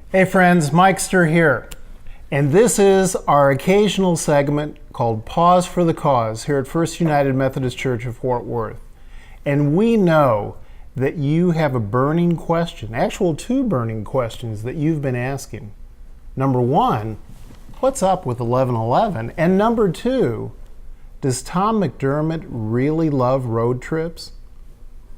Hey friends, Mikester here. And this is our occasional segment called Pause for the Cause here at First United Methodist Church of Fort Worth. And we know that you have a burning question, actual two burning questions that you've been asking. Number one, what's up with 1111? And number two, does Tom McDermott really love road trips?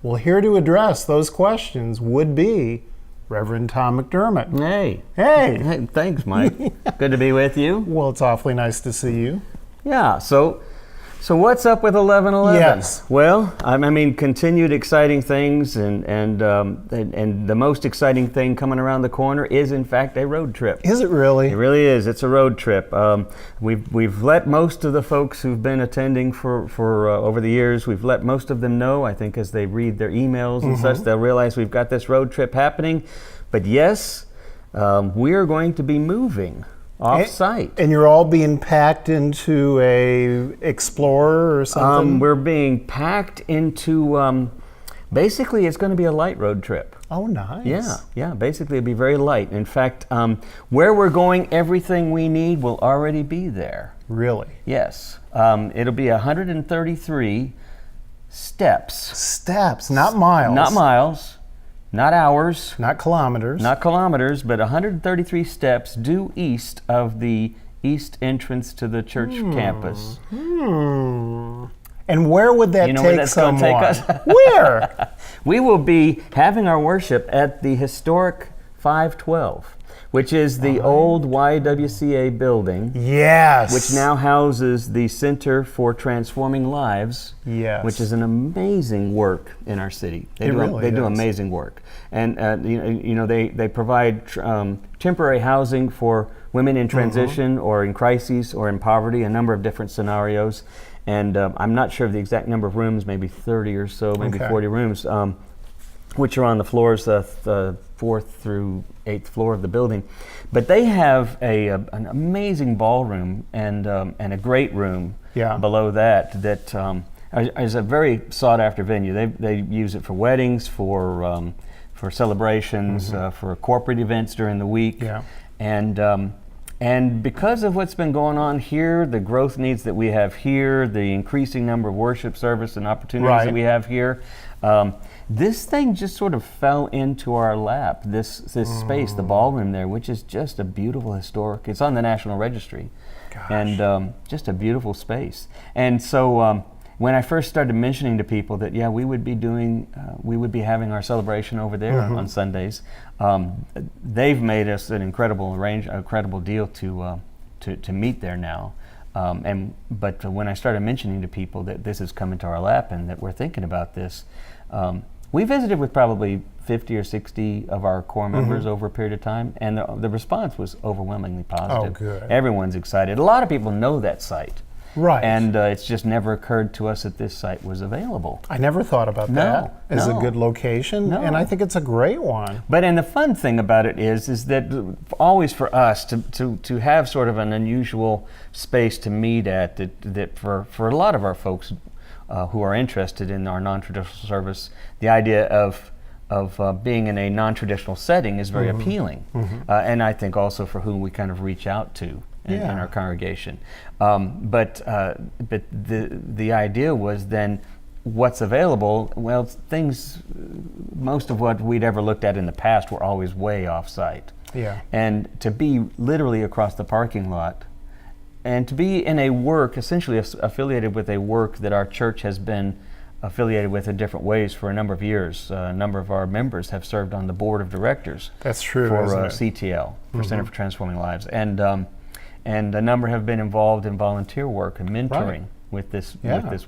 Well, here to address those questions would be Reverend Tom McDermott. Hey. Hey. Thanks, Mike. Good to be with you. Well, it's awfully nice to see you. Yeah, so what's up with 1111? Yes. Well, I mean, continued exciting things, and the most exciting thing coming around the corner is, in fact, a road trip. Is it really? It really is. It's a road trip. We've let most of the folks who've been attending for over the years, we've let most of them know. I think as they read their emails and such, they'll realize we've got this road trip happening. But yes, we are going to be moving off-site. And you're all being packed into a Explorer or something? We're being packed into, basically it's going to be a light road trip. Oh, nice. Yeah, basically it'll be very light. In fact, where we're going, everything we need will already be there. Really? Yes. It'll be 133 steps. Steps, not miles. Not miles, not hours. Not kilometers. Not kilometers, but 133 steps due east of the east entrance to the church campus. And where would that You know take where that's going to someone? take us? Where? We will be having our worship at the historic 512, which is the old YWCA building. Yes. Which now houses the Center for Transforming Lives, Yes. which is an amazing work in our city. They do amazing work, and they provide temporary housing for women in transition or in crises or in poverty, a number of different scenarios. And I'm not sure of the exact number of rooms, maybe 30 or so, maybe 40 rooms, which are on the floors, the 4th through 8th floor of the building. But they have an amazing ballroom and a great room below that is a very sought after venue. They use it for weddings, for celebrations, for corporate events during the week. Yeah. And because of what's been going on here, the growth needs that we have here, the increasing number of worship service and opportunities that we have here, this thing just sort of fell into our lap, this space, the ballroom there, which is just a beautiful historic, it's on the National Registry. Gosh. And just a beautiful space. And so when I first started mentioning to people that, we would be having our celebration over there on Sundays, they've made us an incredible deal to meet there now. But when I started mentioning to people that this has come into our lap and that we're thinking about this, we visited with probably 50 or 60 of our core members over a period of time, and the response was overwhelmingly positive. Oh, good. Everyone's excited. A lot of people know that site. Right. And it's just never occurred to us that this site was available. I never thought about that as a good location, and I think it's a great one. But and the fun thing about it is that always for us to have sort of an unusual space to meet at, that for a lot of our folks who are interested in our non-traditional service, the idea of being in a non-traditional setting is very appealing, and I think also for who we kind of reach out to in our congregation. But the idea was then what's available. Well, most of what we'd ever looked at in the past were always way off-site. Yeah. And to be literally across the parking lot, and to be in a work essentially affiliated with a work that our church has been affiliated with in different ways for a number of years. A number of our members have served on the board of directors. That's true, for isn't it? CTL, for Center for Transforming Lives, and a number have been involved in volunteer work and mentoring with this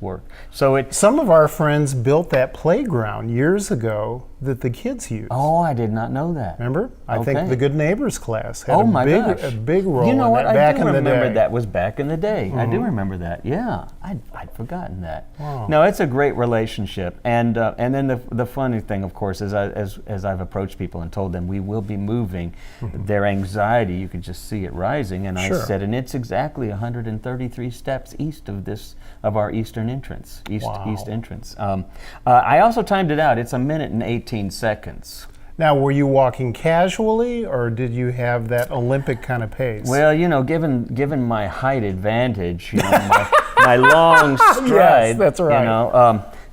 work. So some of our friends built that playground years ago that the kids use. Oh, I did not know that. Remember? I think the Good Neighbors class had a big role you know in what? that back I do in the remember day. that was back in the day. I do remember that. Yeah, I'd forgotten that. Wow. No, it's a great relationship, and then the funny thing, of course, is as I've approached people and told them we will be moving, their anxiety, you could just see it rising, and I said, and it's exactly 133 steps east of our eastern entrance, east entrance. I also timed it out. It's 1 minute and 18 seconds. Now, were you walking casually, or did you have that Olympic kind of pace? Well, given my height advantage, my long stride. Yes, that's right.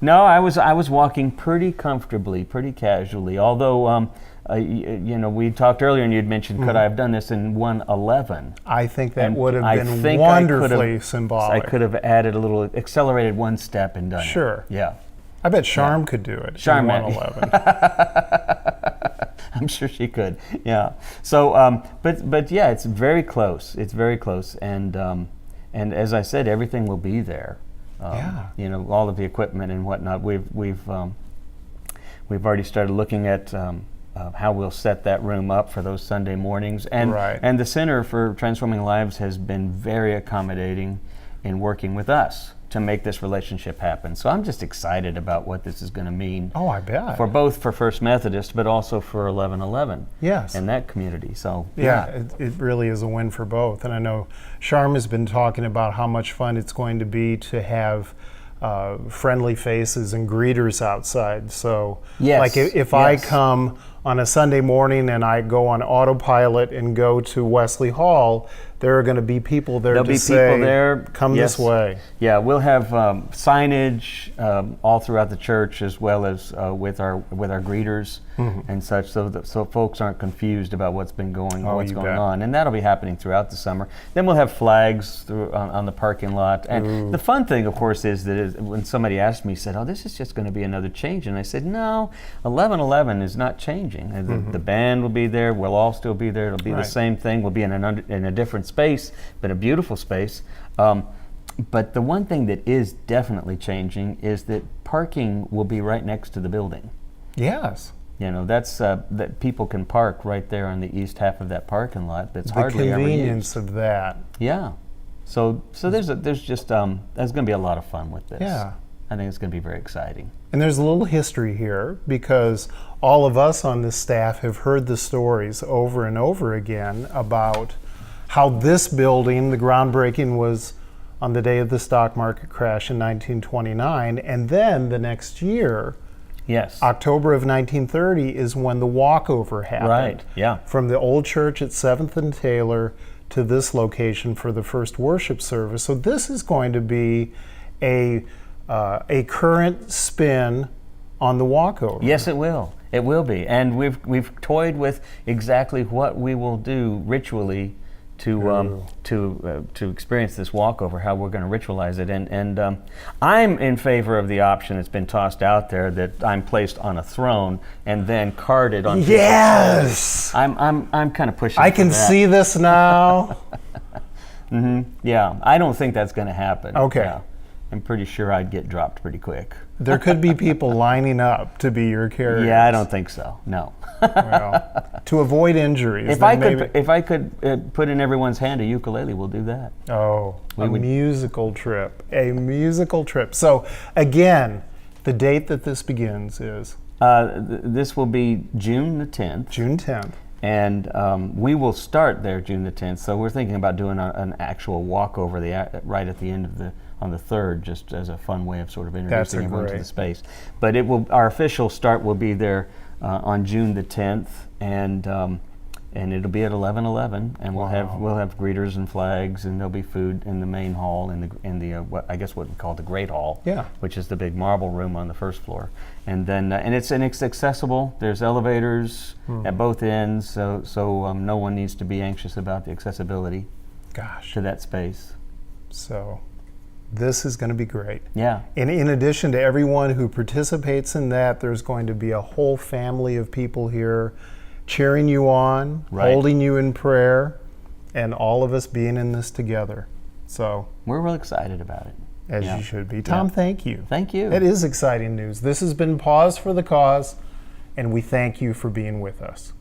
No, I was walking pretty comfortably, pretty casually. Although, we talked earlier, and you'd mentioned, could I have done this in 1:11? I think that would have been wonderfully symbolic. I could have added a little, accelerated one step and done it. Sure. Yeah. I bet Charm could do it. Charm in 1:11. I'm sure she could. Yeah. So, but yeah, it's very close. It's very close, and as I said, everything will be there. All of the equipment and whatnot. We've already started looking at how we'll set that room up for those Sunday mornings, and the Center for Transforming Lives has been very accommodating in working with us to make this relationship happen. So I'm just excited about what this is going to mean. Oh, I bet. For both for First Methodist, but also for 1111. Yes. And that community. So it really is a win for both. And I know Sharm has been talking about how much fun it's going to be to have friendly faces and greeters outside. So, if I come on a Sunday morning and I go on autopilot and go to Wesley Hall, there are going to be people there to say, come this way. Yeah, we'll have signage all throughout the church, as well as with our greeters and such, so folks aren't confused about what's going on, and that'll be happening throughout the summer. Then we'll have flags on the parking lot, and the fun thing, of course, is that when somebody asked me, said, "Oh, this is just going to be another change," and I said, "No, 1111 is not changing. The band will be there. We'll all still be there. It'll be the same thing. We'll be in a different space, but a beautiful space." But the one thing that is definitely changing is that parking will be right next to the building. Yes. That's that people can park right there on the east half of that parking lot. That's hardly ever used. The convenience of that. Yeah. So there's just there's going to be a lot of fun with this. Yeah. I think it's going to be very exciting. And there's a little history here, because all of us on this staff have heard the stories over and over again about how this building, the groundbreaking was on the day of the stock market crash in 1929, and then the next year, October of 1930, is when the walkover happened. Right, yeah. From the old church at 7th and Taylor to this location for the first worship service. So this is going to be a current spin on the walkover. Yes, it will. It will be, and we've toyed with exactly what we will do ritually to experience this walkover, how we're going to ritualize it, and I'm in favor of the option that's been tossed out there, that I'm placed on a throne and then carted on. Yes, I'm kind of pushing. I can see this now. Yeah, I don't think that's going to happen. Okay. Yeah. I'm pretty sure I'd get dropped pretty quick. There could be people lining up to be your carriers. Yeah, I don't think so. No. Well, to avoid injuries. If I could put in everyone's hand a ukulele, we'll do that. Oh, musical trip. A musical trip. So again, the date that this begins is? This will be June the 10th. June 10th. And we will start there June the 10th. So we're thinking about doing an actual walkover right at the end of on the 3rd, just as a fun way of sort of introducing everyone to the space. But our official start will be there on June the 10th, and it'll be at 11:11, and we'll have greeters and flags, and there'll be food in the main hall in the what we call the Great Hall, which is the big marble room on the first floor, and then it's accessible. There's elevators at both ends, so no one needs to be anxious about the accessibility to that space. So this is going to be great. Yeah. And in addition to everyone who participates in that, there's going to be a whole family of people here cheering you on, holding you in prayer, and all of us being in this together. So we're real excited about it. As you should be. Tom, thank you. Thank you. It is exciting news. This has been Pause for the Cause, and we thank you for being with us.